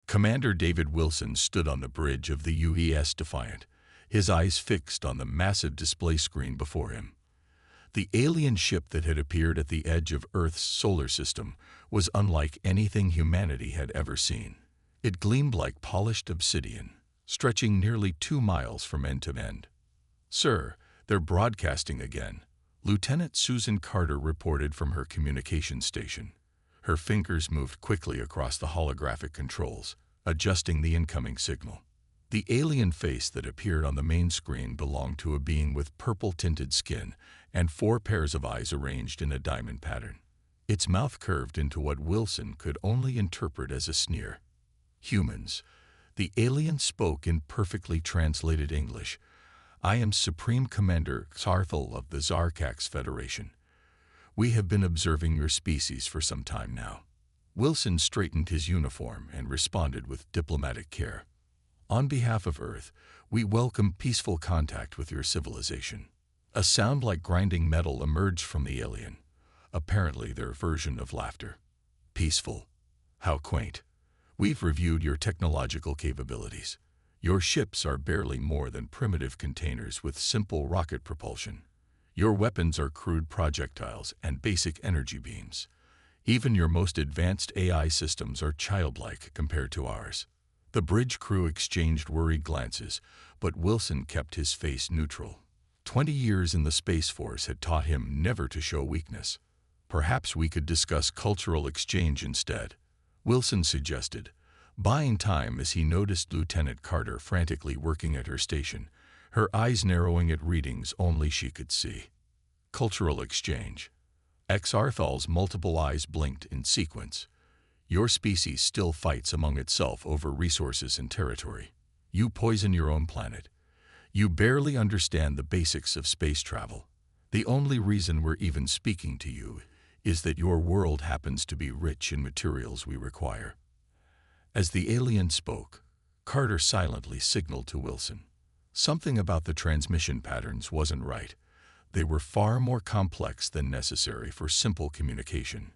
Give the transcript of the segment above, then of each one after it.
Commander David Wilson stood on the bridge of the UES Defiant, his eyes fixed on the massive display screen before him. The alien ship that had appeared at the edge of Earth's solar system was unlike anything humanity had ever seen. It gleamed like polished obsidian, stretching nearly 2 miles from end to end. "Sir, they're broadcasting again," Lieutenant Susan Carter reported from her communications station. Her fingers moved quickly across the holographic controls, adjusting the incoming signal. The alien face that appeared on the main screen belonged to a being with purple-tinted skin and 4 pairs of eyes arranged in a diamond pattern. Its mouth curved into what Wilson could only interpret as a sneer. "Humans," the alien spoke in perfectly translated English. "I am Supreme Commander Xarthal of the Zarkax Federation. We have been observing your species for some time now." Wilson straightened his uniform and responded with diplomatic care. "On behalf of Earth, we welcome peaceful contact with your civilization." A sound like grinding metal emerged from the alien, apparently their version of laughter. "Peaceful? How quaint. We've reviewed your technological capabilities. Your ships are barely more than primitive containers with simple rocket propulsion. Your weapons are crude projectiles and basic energy beams. Even your most advanced AI systems are childlike compared to ours." The bridge crew exchanged worried glances, but Wilson kept his face neutral. 20 years in the Space Force had taught him never to show weakness. "Perhaps we could discuss cultural exchange instead," Wilson suggested, buying time as he noticed Lieutenant Carter frantically working at her station, her eyes narrowing at readings only she could see. "Cultural exchange." Xarthal's multiple eyes blinked in sequence. "Your species still fights among itself over resources and territory. You poison your own planet. You barely understand the basics of space travel. The only reason we're even speaking to you is that your world happens to be rich in materials we require." As the alien spoke, Carter silently signaled to Wilson. Something about the transmission patterns wasn't right. They were far more complex than necessary for simple communication.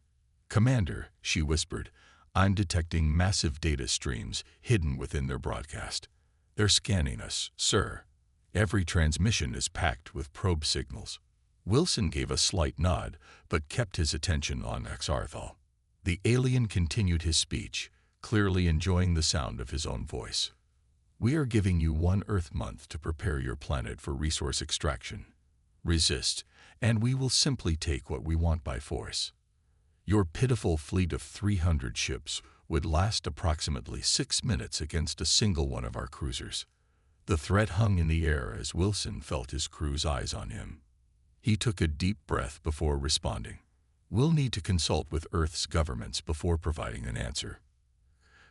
"Commander," she whispered, "I'm detecting massive data streams hidden within their broadcast. They're scanning us, sir. Every transmission is packed with probe signals." Wilson gave a slight nod, but kept his attention on Xarthal. The alien continued his speech, clearly enjoying the sound of his own voice. "We are giving you 1 Earth month to prepare your planet for resource extraction. Resist, and we will simply take what we want by force. Your pitiful fleet of 300 ships would last approximately 6 minutes against a single one of our cruisers." The threat hung in the air as Wilson felt his crew's eyes on him. He took a deep breath before responding. "We'll need to consult with Earth's governments before providing an answer."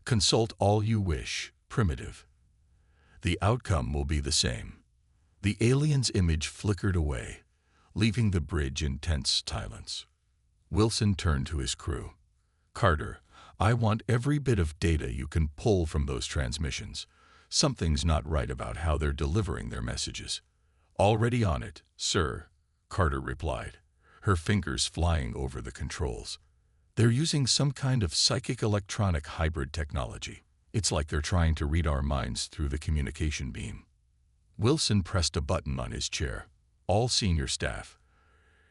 "Consult all you wish, Primitive. The outcome will be the same." The alien's image flickered away, leaving the bridge in tense silence. Wilson turned to his crew. "Carter, I want every bit of data you can pull from those transmissions. Something's not right about how they're delivering their messages." "Already on it, sir," Carter replied, her fingers flying over the controls. "They're using some kind of psychic electronic hybrid technology. It's like they're trying to read our minds through the communication beam." Wilson pressed a button on his chair. "All senior staff.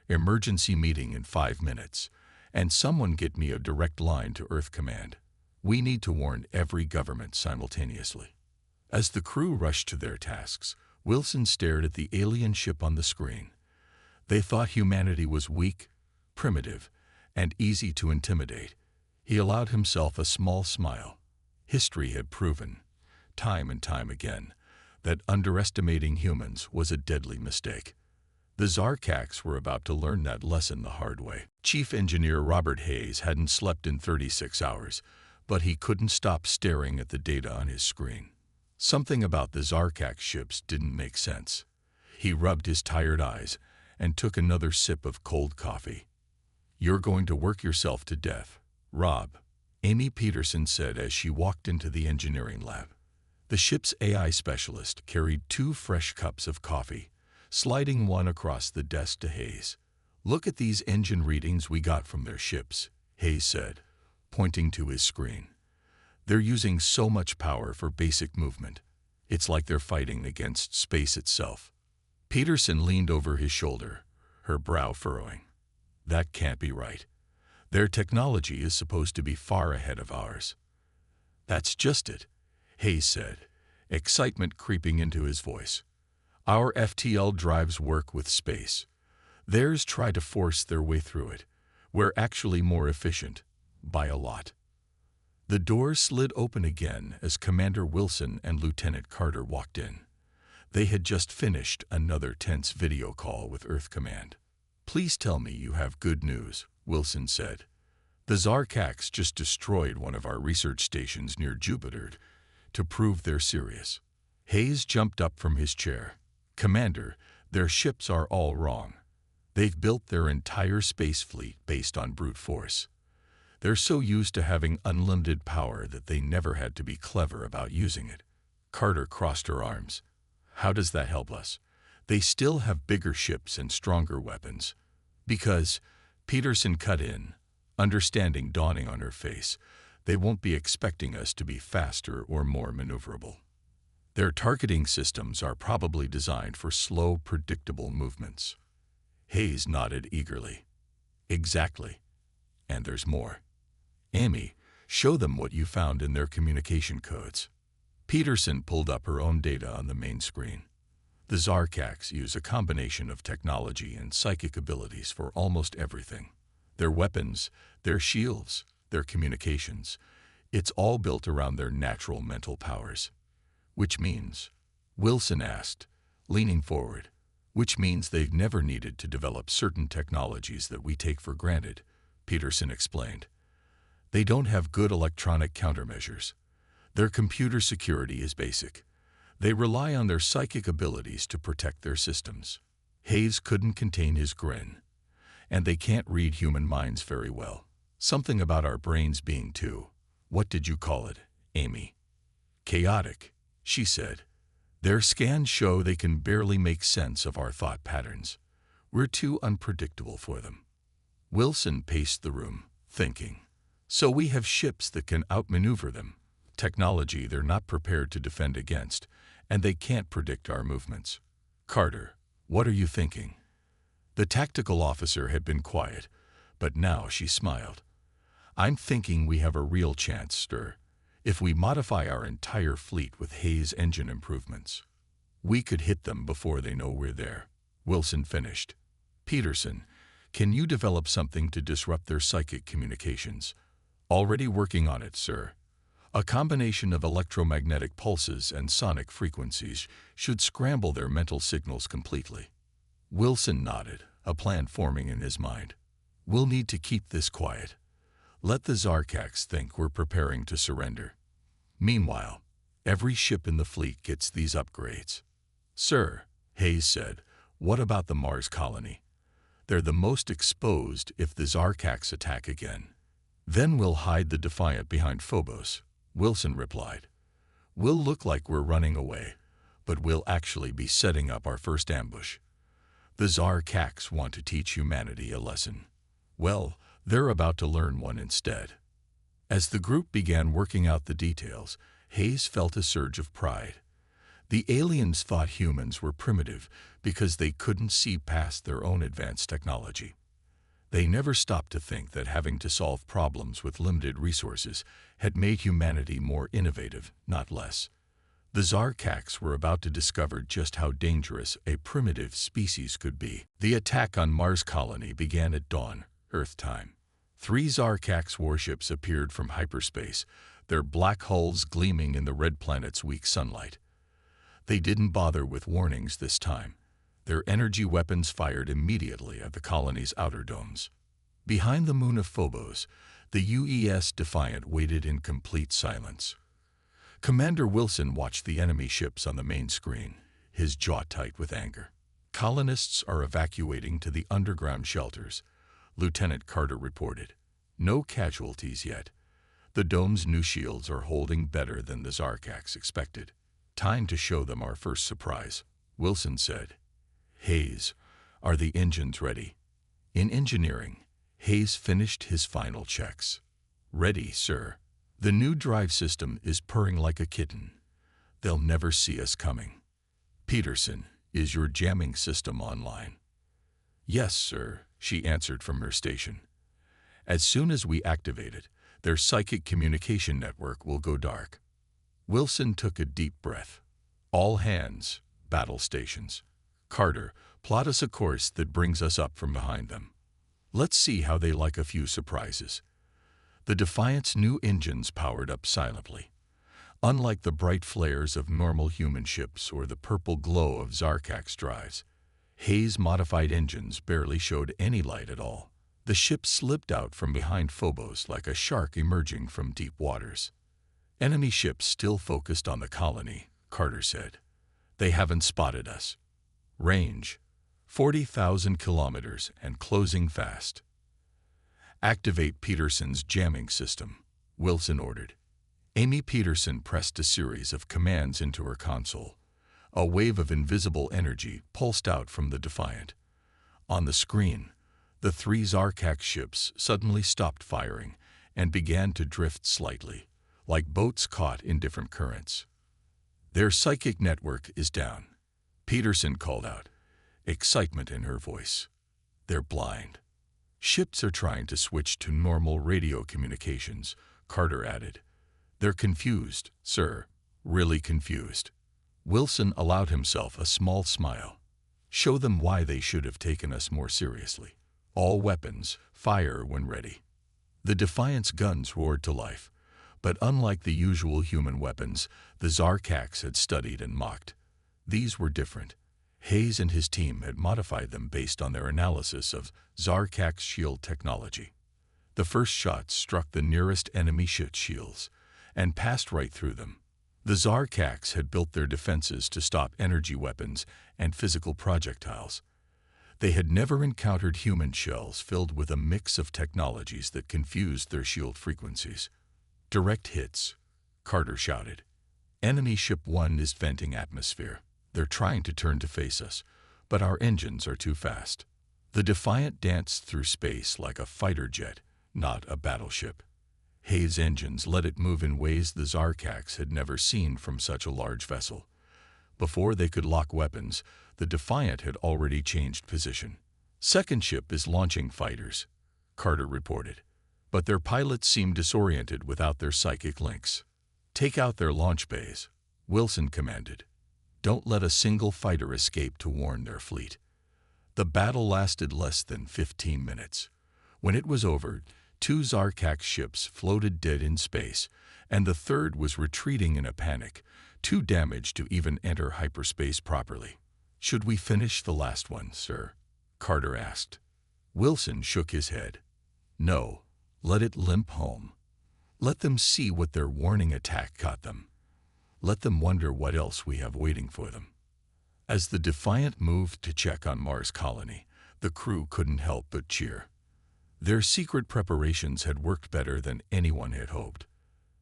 Emergency meeting in 5 minutes, and someone get me a direct line to Earth Command. We need to warn every government simultaneously." As the crew rushed to their tasks, Wilson stared at the alien ship on the screen. They thought humanity was weak, primitive, and easy to intimidate. He allowed himself a small smile. History had proven, time and time again, that underestimating humans was a deadly mistake. The Zarkax were about to learn that lesson the hard way. Chief Engineer Robert Hayes hadn't slept in 36 hours, but he couldn't stop staring at the data on his screen. Something about the Zarkax ships didn't make sense. He rubbed his tired eyes and took another sip of cold coffee. "You're going to work yourself to death, Rob," Amy Peterson said as she walked into the engineering lab. The ship's AI specialist carried 2 fresh cups of coffee, sliding one across the desk to Hayes. "Look at these engine readings we got from their ships," Hayes said, pointing to his screen. They're using so much power for basic movement. It's like they're fighting against space itself. Peterson leaned over his shoulder, her brow furrowing. That can't be right. Their technology is supposed to be far ahead of ours. That's just it, Hayes said, excitement creeping into his voice. Our FTL drives work with space. Theirs try to force their way through it. We're actually more efficient, by a lot. The door slid open again as Commander Wilson and Lieutenant Carter walked in. They had just finished another tense video call with Earth Command. Please tell me you have good news, Wilson said. The Zarkax just destroyed one of our research stations near Jupiter to prove they're serious. Hayes jumped up from his chair. Commander, their ships are all wrong. They've built their entire space fleet based on brute force. They're so used to having unlimited power that they never had to be clever about using it. Carter crossed her arms. How does that help us? They still have bigger ships and stronger weapons. Because, Peterson cut in, understanding dawning on her face, they won't be expecting us to be faster or more maneuverable. Their targeting systems are probably designed for slow, predictable movements. Hayes nodded eagerly. Exactly. And there's more. Amy, show them what you found in their communication codes. Peterson pulled up her own data on the main screen. The Zarkax use a combination of technology and psychic abilities for almost everything. Their weapons, their shields, their communications. It's all built around their natural mental powers. Which means, Wilson asked, leaning forward, which means they've never needed to develop certain technologies that we take for granted, Peterson explained. They don't have good electronic countermeasures. Their computer security is basic. They rely on their psychic abilities to protect their systems. Hayes couldn't contain his grin. And they can't read human minds very well. Something about our brains being too, what did you call it, Amy? Chaotic, she said. Their scans show they can barely make sense of our thought patterns. We're too unpredictable for them. Wilson paced the room, thinking. So we have ships that can outmaneuver them, technology they're not prepared to defend against, and they can't predict our movements. Carter, what are you thinking? The tactical officer had been quiet, but now she smiled. I'm thinking we have a real chance, sir. If we modify our entire fleet with Hayes engine improvements, we could hit them before they know we're there. Wilson finished. Peterson, can you develop something to disrupt their psychic communications? Already working on it, sir. A combination of electromagnetic pulses and sonic frequencies should scramble their mental signals completely. Wilson nodded, a plan forming in his mind. We'll need to keep this quiet. Let the Zarkax think we're preparing to surrender. Meanwhile, every ship in the fleet gets these upgrades. Sir, Hayes said, what about the Mars colony? They're the most exposed if the Zarkax attack again. Then we'll hide the Defiant behind Phobos, Wilson replied. We'll look like we're running away, but we'll actually be setting up our first ambush. The Zarkax want to teach humanity a lesson. Well, they're about to learn one instead. As the group began working out the details, Hayes felt a surge of pride. The aliens thought humans were primitive because they couldn't see past their own advanced technology. They never stopped to think that having to solve problems with limited resources had made humanity more innovative, not less. The Zarkax were about to discover just how dangerous a primitive species could be. The attack on Mars colony began at dawn, Earth time. 3 Zarkax warships appeared from hyperspace, their black hulls gleaming in the red planet's weak sunlight. They didn't bother with warnings this time. Their energy weapons fired immediately at the colony's outer domes. Behind the moon of Phobos, the UES Defiant waited in complete silence. Commander Wilson watched the enemy ships on the main screen, his jaw tight with anger. Colonists are evacuating to the underground shelters, Lieutenant Carter reported. No casualties yet. The dome's new shields are holding better than the Zarkax expected. Time to show them our first surprise, Wilson said. Hayes, are the engines ready? In engineering, Hayes finished his final checks. Ready, sir. The new drive system is purring like a kitten. They'll never see us coming. Peterson, is your jamming system online? Yes, sir, she answered from her station. As soon as we activate it, their psychic communication network will go dark. Wilson took a deep breath. All hands, battle stations. Carter, plot us a course that brings us up from behind them. Let's see how they like a few surprises. The Defiant's new engines powered up silently. Unlike the bright flares of normal human ships or the purple glow of Zarkak's drives, Hayes' modified engines barely showed any light at all. The ship slipped out from behind Phobos like a shark emerging from deep waters. Enemy ships still focused on the colony, Carter said. They haven't spotted us. Range, 40,000 kilometers and closing fast. Activate Peterson's jamming system, Wilson ordered. Amy Peterson pressed a series of commands into her console. A wave of invisible energy pulsed out from the Defiant. On the screen, the three Zarkak ships suddenly stopped firing and began to drift slightly, like boats caught in different currents. Their psychic network is down, Peterson called out, excitement in her voice. They're blind. Ships are trying to switch to normal radio communications, Carter added. They're confused, sir, really confused. Wilson allowed himself a small smile. Show them why they should have taken us more seriously. All weapons, fire when ready. The Defiant's guns roared to life, but unlike the usual human weapons the Zarkaks had studied and mocked, these were different. Hayes and his team had modified them based on their analysis of Zarkak's shield technology. The first shots struck the nearest enemy ship shields and passed right through them. The Zarkaks had built their defenses to stop energy weapons and physical projectiles. They had never encountered human shells filled with a mix of technologies that confused their shield frequencies. Direct hits, Carter shouted. Enemy Ship 1 is venting atmosphere. They're trying to turn to face us, but our engines are too fast. The Defiant danced through space like a fighter jet, not a battleship. Hayes' engines let it move in ways the Zarkaks had never seen from such a large vessel. Before they could lock weapons, the Defiant had already changed position. Second ship is launching fighters, Carter reported, but their pilots seem disoriented without their psychic links. Take out their launch bays, Wilson commanded. Don't let a single fighter escape to warn their fleet. The battle lasted less than 15 minutes. When it was over, 2 Zarkak ships floated dead in space, and the third was retreating in a panic, too damaged to even enter hyperspace properly. Should we finish the last one, sir? Carter asked. Wilson shook his head. No, let it limp home. Let them see what their warning attack got them. Let them wonder what else we have waiting for them. As the Defiant moved to check on Mars Colony, the crew couldn't help but cheer. Their secret preparations had worked better than anyone had hoped.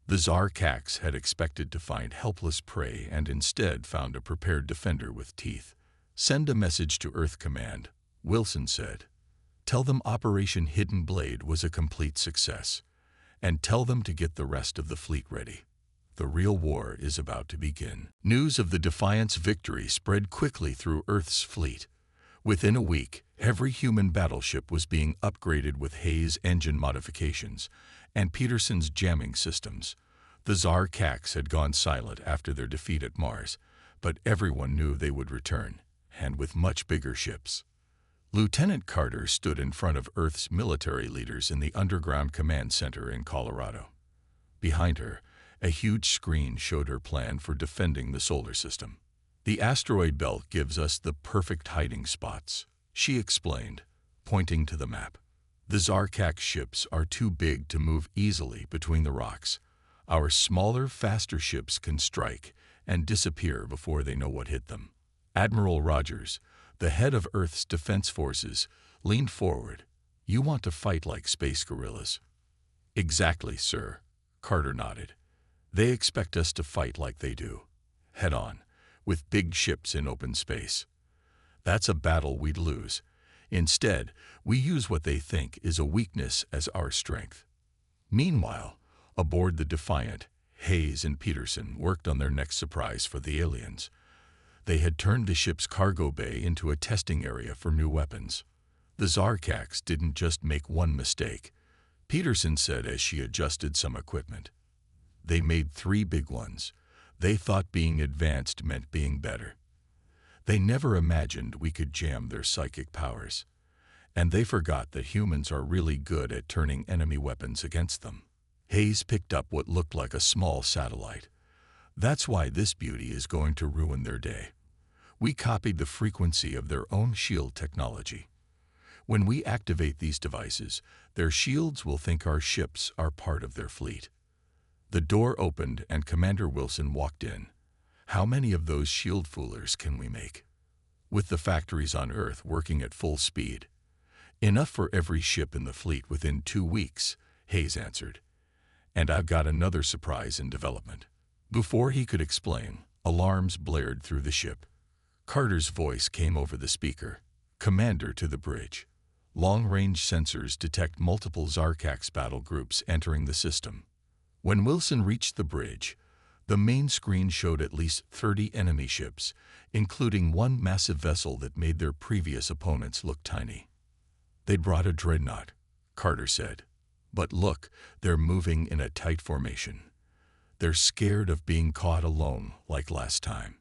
The Zarkaks had expected to find helpless prey and instead found a prepared defender with teeth. Send a message to Earth Command, Wilson said. Tell them Operation Hidden Blade was a complete success, and tell them to get the rest of the fleet ready. The real war is about to begin. News of the Defiant's victory spread quickly through Earth's fleet. Within a week, every human battleship was being upgraded with Hayes' engine modifications and Peterson's jamming systems. The Zarkaks had gone silent after their defeat at Mars, but everyone knew they would return, and with much bigger ships. Lieutenant Carter stood in front of Earth's military leaders in the underground command center in Colorado. Behind her, a huge screen showed her plan for defending the solar system. The asteroid belt gives us the perfect hiding spots, she explained, pointing to the map. The Zarkak ships are too big to move easily between the rocks. Our smaller, faster ships can strike and disappear before they know what hit them. Admiral Rogers, the head of Earth's defense forces, leaned forward. You want to fight like space gorillas? Exactly, sir, Carter nodded. They expect us to fight like they do, head on, with big ships in open space. That's a battle we'd lose. Instead, we use what they think is a weakness as our strength. Meanwhile, Aboard the Defiant, Hayes and Peterson worked on their next surprise for the aliens. They had turned the ship's cargo bay into a testing area for new weapons. The Zarkax didn't just make one mistake, Peterson said as she adjusted some equipment. They made 3 big ones. They thought being advanced meant being better. They never imagined we could jam their psychic powers. And they forgot that humans are really good at turning enemy weapons against them. Hayes picked up what looked like a small satellite. That's why this beauty is going to ruin their day. We copied the frequency of their own shield technology. When we activate these devices, their shields will think our ships are part of their fleet. The door opened and Commander Wilson walked in. How many of those shield foolers can we make? With the factories on Earth working at full speed. Enough for every ship in the fleet within 2 weeks, Hayes answered. And I've got another surprise in development. Before he could explain, alarms blared through the ship. Carter's voice came over the speaker. Commander, to the bridge. Long-range sensors detect multiple Zarkax battle groups entering the system. When Wilson reached the bridge, the main screen showed at least 30 enemy ships, including one massive vessel that made their previous opponents look tiny. They'd brought a dreadnought, Carter said. But look, they're moving in a tight formation. They're scared of being caught alone like last time.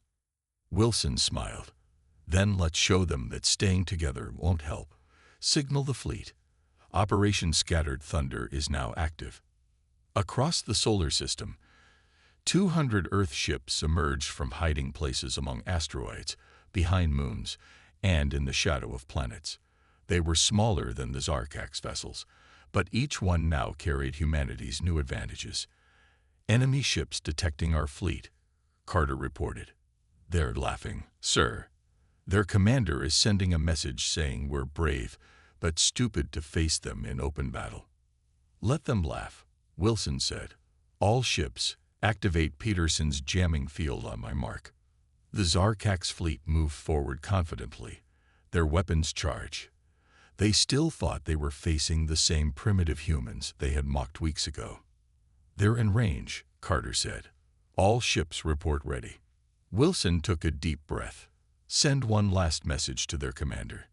Wilson smiled. Then let's show them that staying together won't help. Signal the fleet. Operation Scattered Thunder is now active. Across the solar system, 200 Earth ships emerged from hiding places among asteroids, behind moons, and in the shadow of planets. They were smaller than the Zarkax vessels, but each one now carried humanity's new advantages. Enemy ships detecting our fleet, Carter reported. They're laughing, sir. Their commander is sending a message saying we're brave, but stupid to face them in open battle. Let them laugh, Wilson said. All ships, activate Peterson's jamming field on my mark. The Zarkax fleet moved forward confidently, their weapons charged. They still thought they were facing the same primitive humans they had mocked weeks ago. They're in range, Carter said. All ships report ready. Wilson took a deep breath. Send one last message to their commander.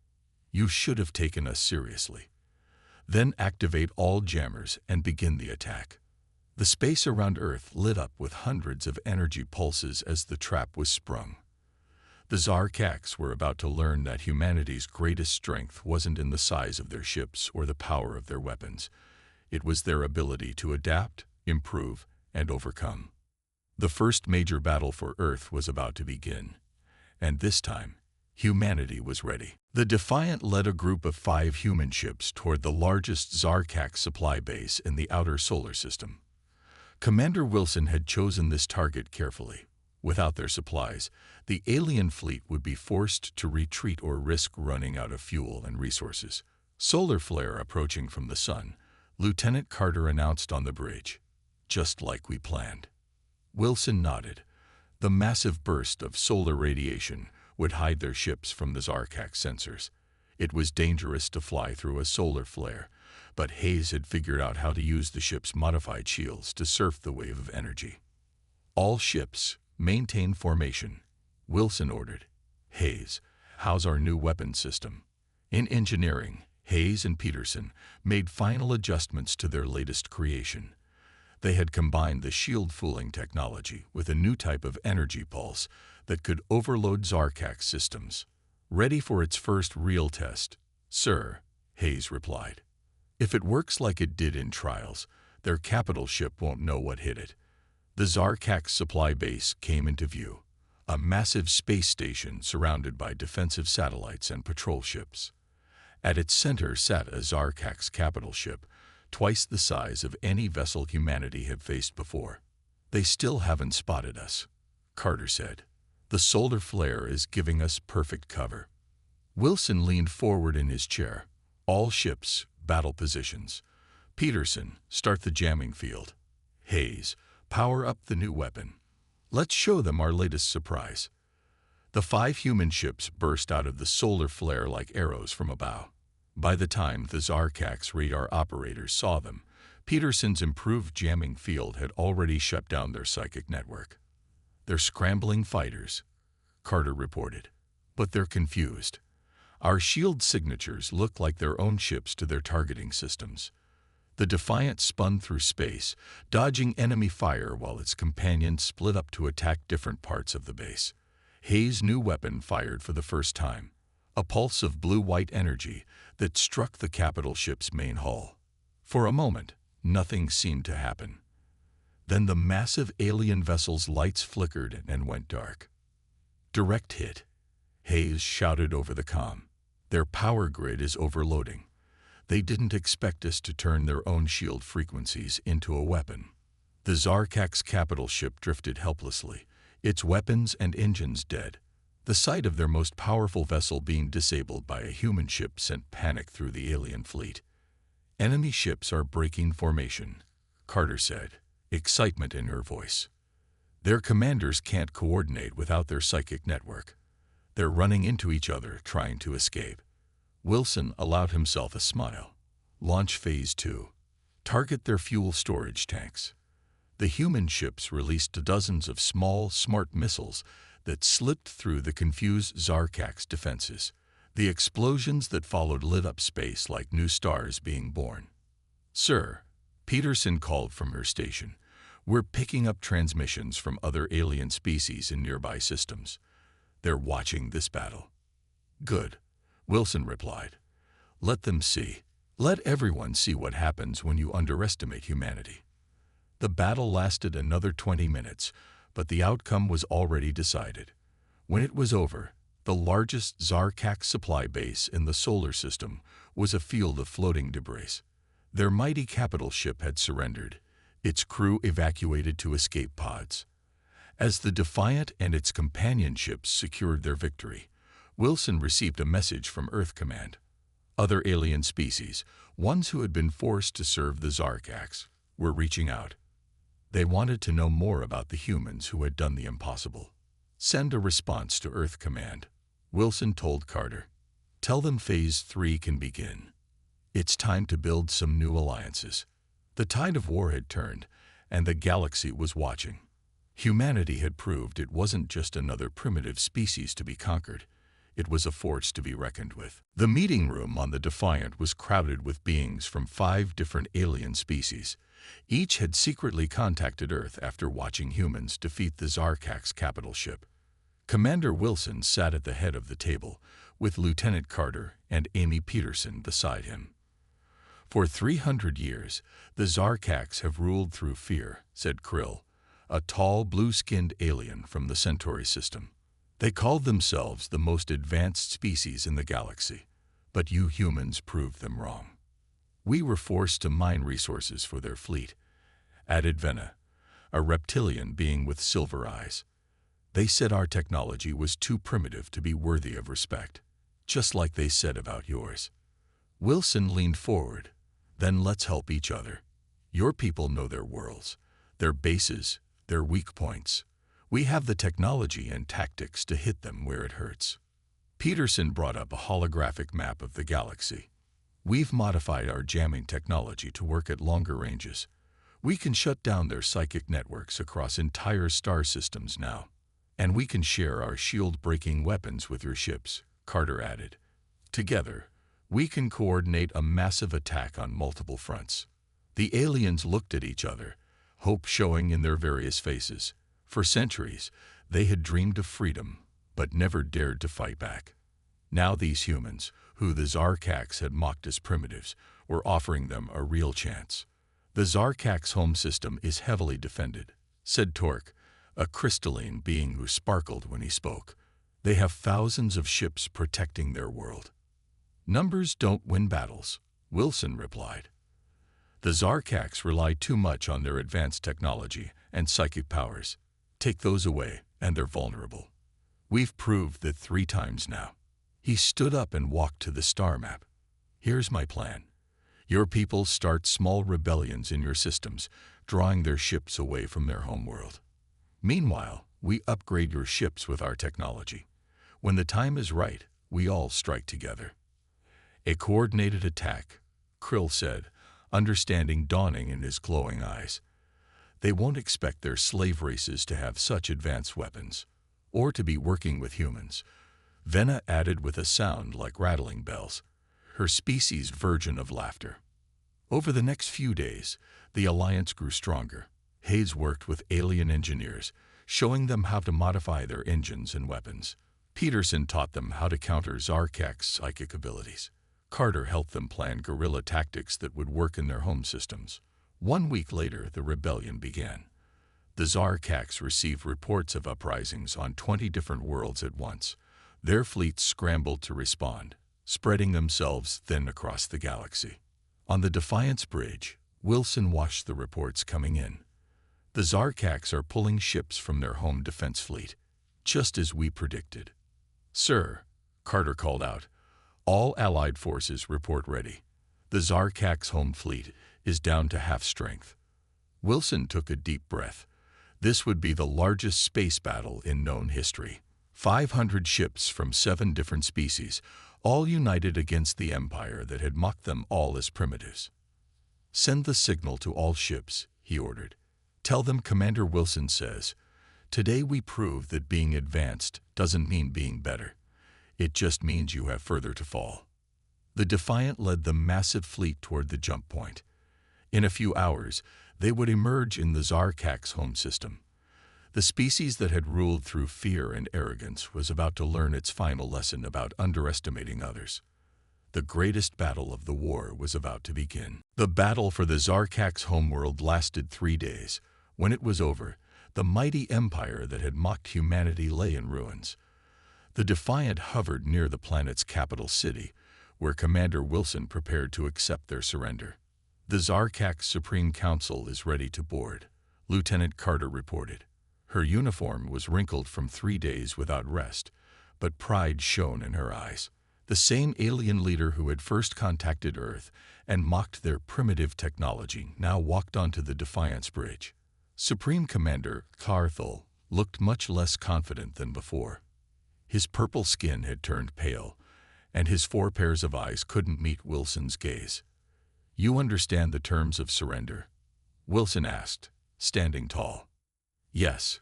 You should have taken us seriously. Then activate all jammers and begin the attack. The space around Earth lit up with hundreds of energy pulses as the trap was sprung. The Zarkax were about to learn that humanity's greatest strength wasn't in the size of their ships or the power of their weapons. It was their ability to adapt, improve, and overcome. The first major battle for Earth was about to begin, and this time, humanity was ready. The Defiant led a group of 5 human ships toward the largest Zarkax supply base in the outer solar system. Commander Wilson had chosen this target carefully. Without their supplies, the alien fleet would be forced to retreat or risk running out of fuel and resources. Solar flare approaching from the sun, Lieutenant Carter announced on the bridge. Just like we planned. Wilson nodded. The massive burst of solar radiation would hide their ships from the Zarkax sensors. It was dangerous to fly through a solar flare, but Hayes had figured out how to use the ship's modified shields to surf the wave of energy. All ships, maintain formation, Wilson ordered. Hayes, how's our new weapon system? In engineering, Hayes and Peterson made final adjustments to their latest creation. They had combined the shield fooling technology with a new type of energy pulse that could overload Zarkax systems. Ready for its first real test, sir, Hayes replied. If it works like it did in trials, their capital ship won't know what hit it. The Zarkax supply base came into view, a massive space station surrounded by defensive satellites and patrol ships. At its center sat a Zarkax capital ship, twice the size of any vessel humanity had faced before. They still haven't spotted us, Carter said. The solar flare is giving us perfect cover. Wilson leaned forward in his chair. All ships, battle positions. Peterson, start the jamming field. Hayes, power up the new weapon. Let's show them our latest surprise. The 5 human ships burst out of the solar flare like arrows from a bow. By the time the Zarkax radar operators saw them, Peterson's improved jamming field had already shut down their psychic network. "They're scrambling fighters," Carter reported. "But they're confused. Our shield signatures look like their own ships to their targeting systems." The Defiant spun through space, dodging enemy fire while its companions split up to attack different parts of the base. Hayes' new weapon fired for the first time, a pulse of blue-white energy that struck the capital ship's main hull. For a moment, nothing seemed to happen. Then the massive alien vessel's lights flickered and went dark. "Direct hit," Hayes shouted over the comm. "Their power grid is overloading. They didn't expect us to turn their own shield frequencies into a weapon." The Zarkak's capital ship drifted helplessly, its weapons and engines dead. The sight of their most powerful vessel being disabled by a human ship sent panic through the alien fleet. "Enemy ships are breaking formation," Carter said, excitement in her voice. "Their commanders can't coordinate without their psychic network. They're running into each other, trying to escape." Wilson allowed himself a smile. "Launch Phase 2. Target their fuel storage tanks." The human ships released dozens of small, smart missiles that slipped through the confused Zarkak's defenses. The explosions that followed lit up space like new stars being born. "Sir," Peterson called from her station, "we're picking up transmissions from other alien species in nearby systems. They're watching this battle." "Good," Wilson replied. "Let them see. Let everyone see what happens when you underestimate humanity." The battle lasted another 20 minutes, but the outcome was already decided. When it was over, the largest Zarkak supply base in the solar system was a field of floating debris. Their mighty capital ship had surrendered, its crew evacuated to escape pods. As the Defiant and its companion ships secured their victory, Wilson received a message from Earth Command. Other alien species, ones who had been forced to serve the Zarkaks, were reaching out. They wanted to know more about the humans who had done the impossible. "Send a response to Earth Command," Wilson told Carter. "Tell them Phase 3 can begin. It's time to build some new alliances." The tide of war had turned, and the galaxy was watching. Humanity had proved it wasn't just another primitive species to be conquered. It was a force to be reckoned with. The meeting room on the Defiant was crowded with beings from 5 different alien species. Each had secretly contacted Earth after watching humans defeat the Zarkak's capital ship. Commander Wilson sat at the head of the table, with Lieutenant Carter and Amy Peterson beside him. "For 300 years, the Zarkaks have ruled through fear," said Krill, a tall, blue-skinned alien from the Centauri system. "They called themselves the most advanced species in the galaxy, but you humans proved them wrong. We were forced to mine resources for their fleet," added Venna, a reptilian being with silver eyes. "They said our technology was too primitive to be worthy of respect, just like they said about yours." Wilson leaned forward. "Then let's help each other. Your people know their worlds, their bases, their weak points. We have the technology and tactics to hit them where it hurts." Peterson brought up a holographic map of the galaxy. "We've modified our jamming technology to work at longer ranges. We can shut down their psychic networks across entire star systems now. And we can share our shield-breaking weapons with your ships," Carter added. "Together, we can coordinate a massive attack on multiple fronts." The aliens looked at each other, hope showing in their various faces. For centuries, they had dreamed of freedom, but never dared to fight back. Now these humans, who the Zarkaks had mocked as primitives, were offering them a real chance. "The Zarkaks' home system is heavily defended," said Torque, a crystalline being who sparkled when he spoke. "They have thousands of ships protecting their world." "Numbers don't win battles," Wilson replied. "The Zarkaks rely too much on their advanced technology and psychic powers. Take those away, and they're vulnerable. We've proved that 3 times now." He stood up and walked to the star map. "Here's my plan. Your people start small rebellions in your systems, drawing their ships away from their homeworld. Meanwhile, we upgrade your ships with our technology. When the time is right, we all strike together." "A coordinated attack," Krill said, understanding dawning in his glowing eyes. They won't expect their slave races to have such advanced weapons, or to be working with humans, Venna added with a sound like rattling bells, her species' virgin of laughter. Over the next few days, the alliance grew stronger. Hayes worked with alien engineers, showing them how to modify their engines and weapons. Peterson taught them how to counter Zarkak's psychic abilities. Carter helped them plan guerrilla tactics that would work in their home systems. 1 week later, the rebellion began. The Zarkaks received reports of uprisings on 20 different worlds at once. Their fleets scrambled to respond, spreading themselves thin across the galaxy. On the Defiance Bridge, Wilson watched the reports coming in. The Zarkaks are pulling ships from their home defense fleet, just as we predicted. "Sir," Carter called out, "all Allied forces report ready. The Zarkaks' home fleet is down to half strength." Wilson took a deep breath. This would be the largest space battle in known history. 500 ships from 7 different species, all united against the Empire that had mocked them all as primitives. "Send the signal to all ships," he ordered. "Tell them Commander Wilson says, 'Today we proved that being advanced doesn't mean being better. It just means you have further to fall.'" The Defiant led the massive fleet toward the jump point. In a few hours, they would emerge in the Zarkak's home system. The species that had ruled through fear and arrogance was about to learn its final lesson about underestimating others. The greatest battle of the war was about to begin. The battle for the Zarkak's homeworld lasted 3 days. When it was over, the mighty empire that had mocked humanity lay in ruins. The Defiant hovered near the planet's capital city, where Commander Wilson prepared to accept their surrender. "The Zarkak's Supreme Council is ready to board," Lieutenant Carter reported. Her uniform was wrinkled from 3 days without rest, but pride shone in her eyes. The same alien leader who had first contacted Earth and mocked their primitive technology now walked onto the Defiance Bridge. Supreme Commander Carthel looked much less confident than before. His purple skin had turned pale, and his 4 pairs of eyes couldn't meet Wilson's gaze. "You understand the terms of surrender?" Wilson asked, standing tall. "Yes,"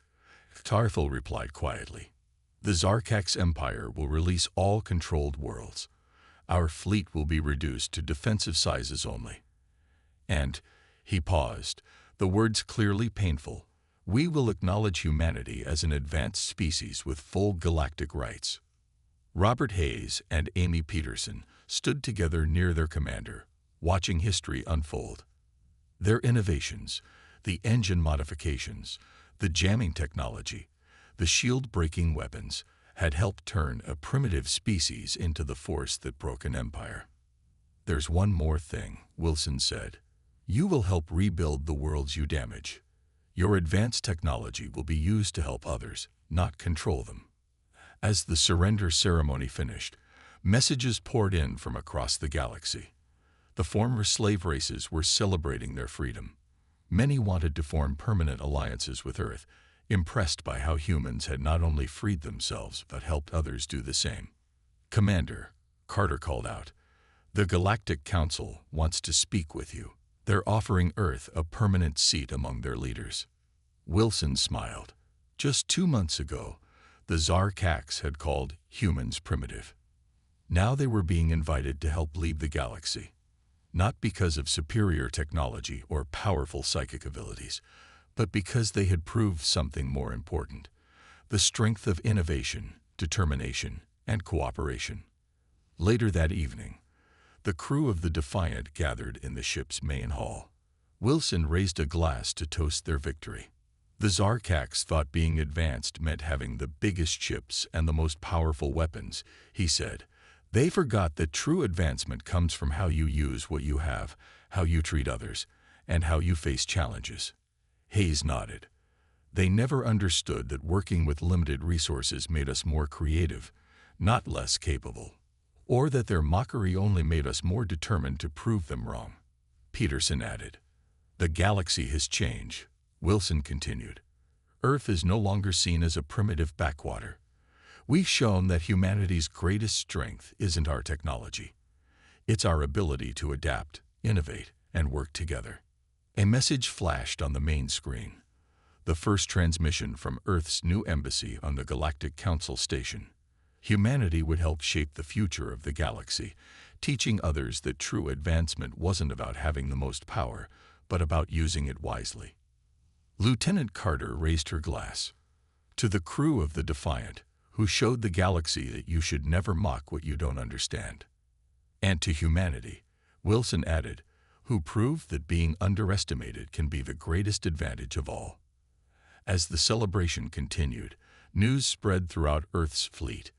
Carthel replied quietly. "The Zarkak's empire will release all controlled worlds. Our fleet will be reduced to defensive sizes only. And," he paused, the words clearly painful, "we will acknowledge humanity as an advanced species with full galactic rights." Robert Hayes and Amy Peterson stood together near their commander, watching history unfold. Their innovations, the engine modifications, the jamming technology, the shield-breaking weapons, had helped turn a primitive species into the force that broke an empire. "There's one more thing," Wilson said. "You will help rebuild the worlds you damage. Your advanced technology will be used to help others, not control them." As the surrender ceremony finished, messages poured in from across the galaxy. The former slave races were celebrating their freedom. Many wanted to form permanent alliances with Earth, impressed by how humans had not only freed themselves but helped others do the same. "Commander," Carter called out, "the Galactic Council wants to speak with you. They're offering Earth a permanent seat among their leaders." Wilson smiled. Just 2 months ago, the Zarkaks had called humans primitive. Now they were being invited to help lead the galaxy. Not because of superior technology or powerful psychic abilities, but because they had proved something more important: the strength of innovation, determination, and cooperation. Later that evening, the crew of the Defiant gathered in the ship's main hall. Wilson raised a glass to toast their victory. The Zarkaks thought being advanced meant having the biggest ships and the most powerful weapons, he said. They forgot that true advancement comes from how you use what you have, how you treat others, and how you face challenges. Hayes nodded. They never understood that working with limited resources made us more creative, not less capable, or that their mockery only made us more determined to prove them wrong. Peterson added. "The galaxy has changed," Wilson continued. "Earth is no longer seen as a primitive backwater. We've shown that humanity's greatest strength isn't our technology. It's our ability to adapt, innovate, and work together. A message flashed on the main screen, the first transmission from Earth's new embassy on the Galactic Council station. Humanity would help shape the future of the galaxy, teaching others that true advancement wasn't about having the most power, but about using it wisely. Lieutenant Carter raised her glass. To the crew of the Defiant, who showed the galaxy that you should never mock what you don't understand. And to humanity, Wilson added, who proved that being underestimated can be the greatest advantage of all. As the celebration continued, news spread throughout Earth's fleet.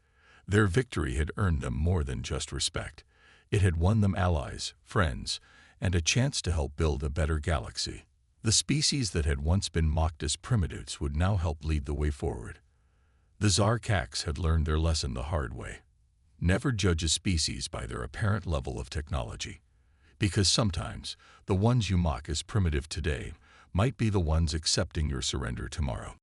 Their victory had earned them more than just respect. It had won them allies, friends, and a chance to help build a better galaxy. The species that had once been mocked as primitives would now help lead the way forward. The Zarkax had learned their lesson the hard way. Never judge a species by their apparent level of technology, because sometimes the ones you mock as primitive today might be the ones accepting your surrender tomorrow.